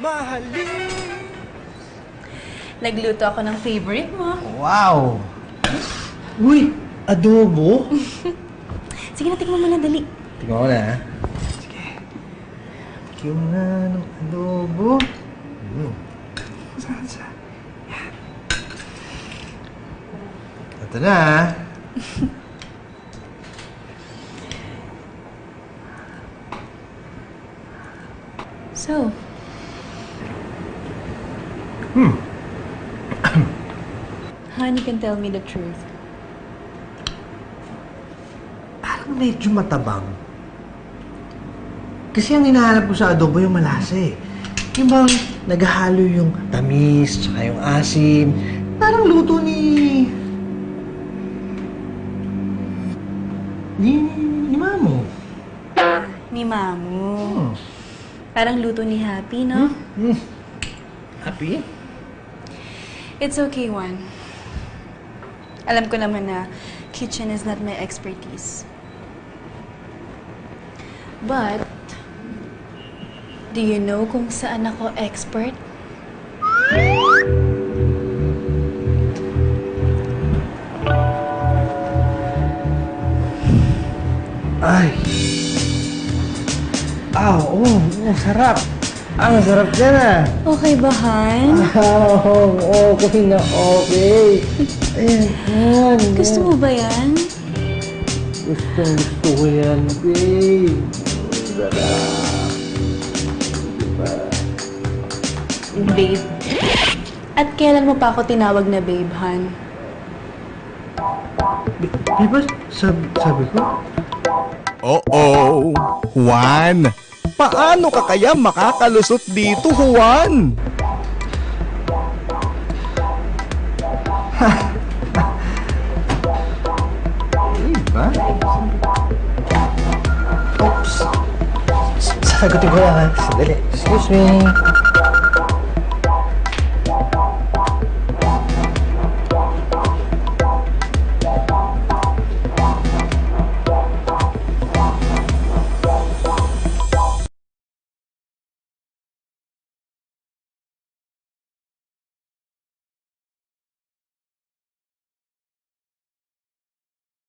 mahalin. Nagluto ako ng favorite mo. Wow! Uy! Adobo? Sige na, tikman mo na, dali. Tingnan ko na, ha? Sige. Tikim na ng adobo. Saan? Yan. Ito na, ha? So? Hon, you can tell me the truth. Parang medyo matabang. Kasi ang hinahanap ko sa adobo yung malasa eh. Yung bang naghahalo yung tamis, tsaka yung asim. Parang luto ni Mamo. Ni Mamu. Hmm. Parang luto ni Happy, no? Happy? It's okay, Juan. Alam ko naman na kitchen is not my expertise. But, do you know kung saan ako expert? Ay! Sarap! Ang sarap dyan ah! Okay ba, Han? Okay na okay! Ayan. Gusto mo ba yan? Gusto ko yan, babe! Sarap! Diba? Babe. At kailan mo pa ako tinawag na babe, Han? Diba sabi ko? Oh, Juan! Paano ka kaya makakalusot dito, Juan? Diba? Oops! Sasagutin ko lang ha. Sandali. Excuse me.